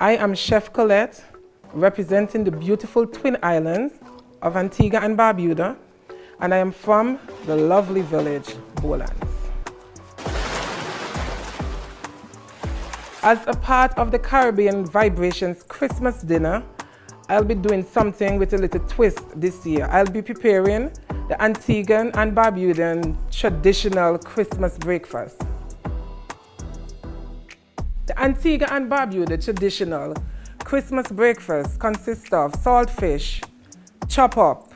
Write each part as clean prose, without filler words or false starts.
I am Chef Collette, representing the beautiful twin islands of Antigua and Barbuda, and I am from the lovely village, Bolands. As a part of the Caribbean Vibrations Christmas dinner, I'll be doing something with a little twist this year. I'll be preparing the Antiguan and Barbudan traditional Christmas breakfast. The Antigua and Barbuda traditional Christmas breakfast consists of salt fish, chop up,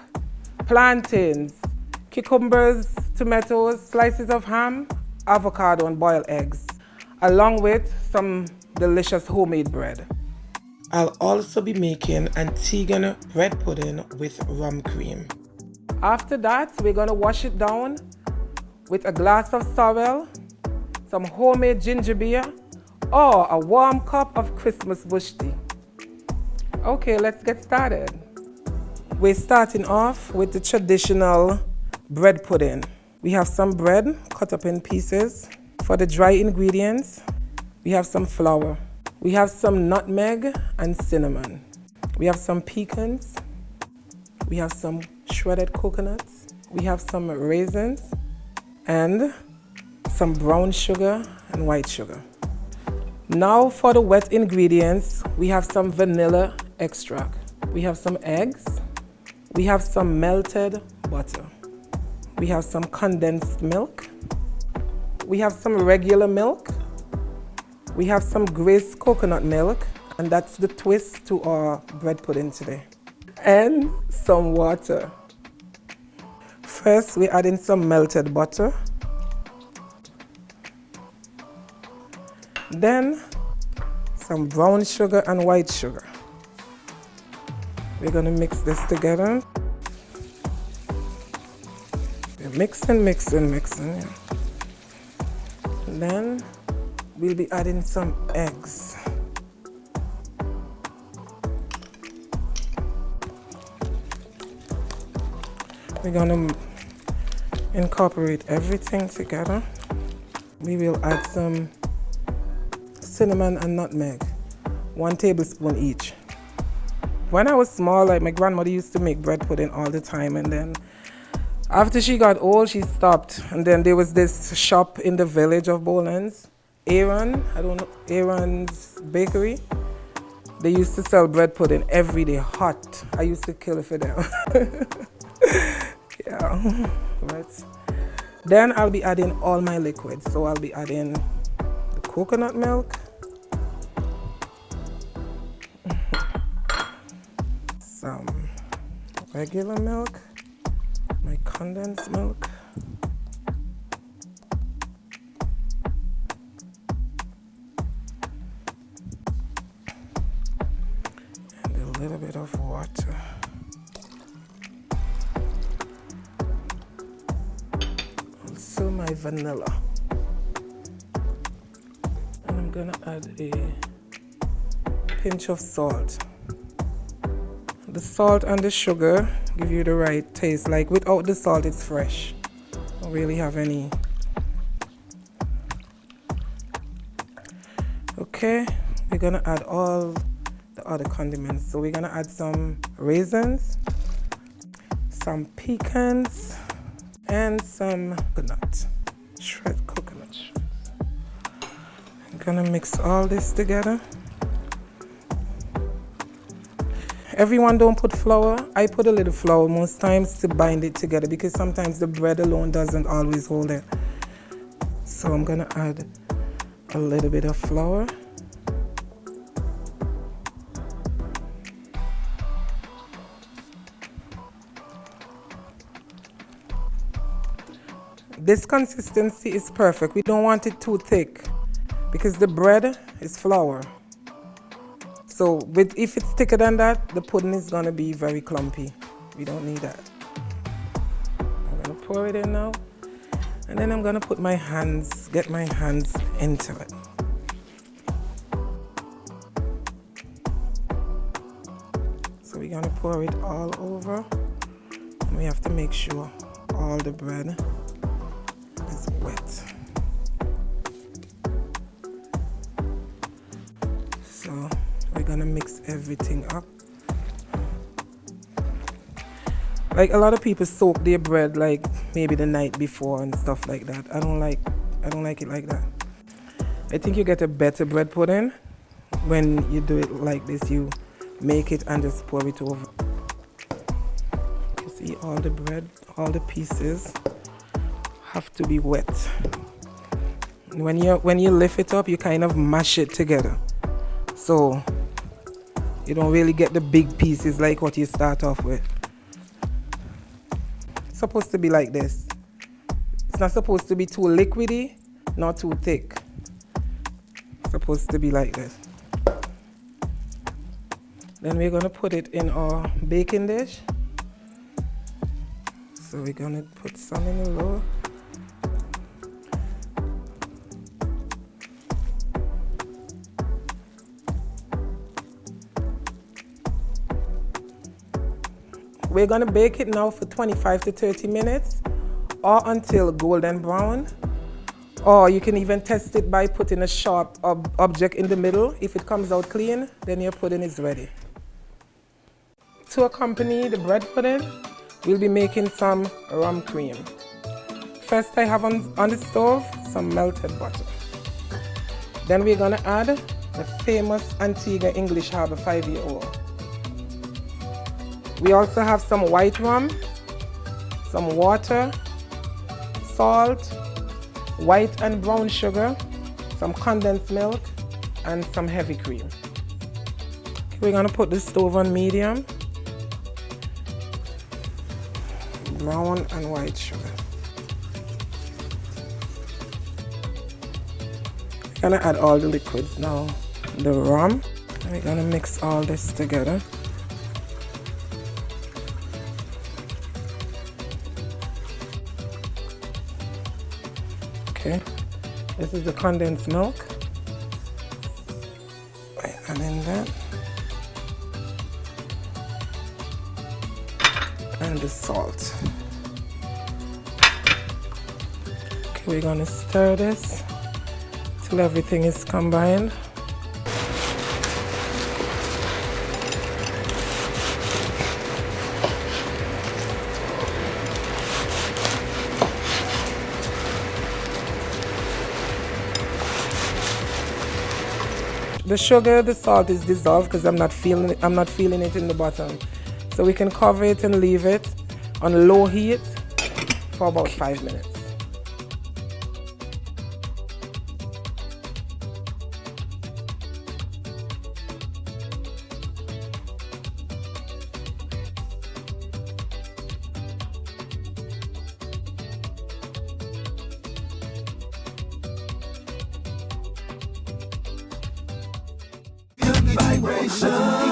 plantains, cucumbers, tomatoes, slices of ham, avocado and boiled eggs, along with some delicious homemade bread. I'll also be making Antigua bread pudding with rum cream. After that, we're going to wash it down with a glass of sorrel, some homemade ginger beer, or a warm cup of Christmas bush tea. Okay, let's get started. We're starting off with the traditional bread pudding. We have some bread cut up in pieces. For the dry ingredients, we have some flour. We have some nutmeg and cinnamon. We have some pecans. We have some shredded coconuts. We have some raisins and some brown sugar and white sugar. Now for the wet ingredients, we have some vanilla extract. We have some eggs. We have some melted butter. We have some condensed milk. We have some regular milk. We have some glazed coconut milk, and that's the twist to our bread pudding today. And some water. First, we add in some melted butter. Then, some brown sugar and white sugar. We're gonna mix this together. We're mixing. Yeah. And then, we'll be adding some eggs. We're gonna incorporate everything together. We will add some cinnamon and nutmeg, 1 tablespoon each. When I was small, like my grandmother used to make bread pudding all the time, and then after she got old, she stopped. And then there was this shop in the village of Bolands, Aaron's Bakery. They used to sell bread pudding every day, hot. I used to kill it for them. Yeah, right. Then I'll be adding all my liquids. So I'll be adding the coconut milk, some regular milk, my condensed milk, and a little bit of water. Also my vanilla. And I'm gonna add a pinch of salt. The salt and the sugar give you the right taste. Like without the salt, it's fresh. Don't really have any. Okay, we're gonna add all the other condiments. So we're gonna add some raisins, some pecans, and some shredded coconut shreds. I'm gonna mix all this together. Everyone don't put flour. I put a little flour most times to bind it together because sometimes the bread alone doesn't always hold it. So I'm gonna add a little bit of flour. This consistency is perfect. We don't want it too thick because the bread is flour. So if it's thicker than that, the pudding is gonna be very clumpy. We don't need that. I'm gonna pour it in now. And then I'm gonna get my hands into it. So we're gonna pour it all over. And we have to make sure all the bread is wet. So we're gonna mix everything up. Like a lot of people soak their bread like maybe the night before and stuff like that. I don't like it like that. I think you get a better bread pudding when you do it like this. You make it and just pour it over. You see all the bread, all the pieces have to be wet. When you lift it up, you kind of mash it together. So you don't really get the big pieces like what you start off with. It's supposed to be like this. It's not supposed to be too liquidy, not too thick. It's supposed to be like this. Then we're gonna put it in our baking dish. So we're gonna put some in the lower. We're gonna bake it now for 25 to 30 minutes or until golden brown. Or you can even test it by putting a sharp object in the middle. If it comes out clean, then your pudding is ready. To accompany the bread pudding, we'll be making some rum cream. First I have on the stove some melted butter. Then we're gonna add the famous Antigua English Harbour 5-year-old. We also have some white rum, some water, salt, white and brown sugar, some condensed milk, and some heavy cream. Okay, we're gonna put the stove on medium. Brown and white sugar. We're gonna add all the liquids now. The rum. We're gonna mix all this together. Okay, this is the condensed milk. And in that. And the salt. Okay, we're gonna stir this till everything is combined. The sugar, the salt is dissolved because I'm not feeling it in the bottom. So we can cover it and leave it on low heat for about 5 minutes. Vibration.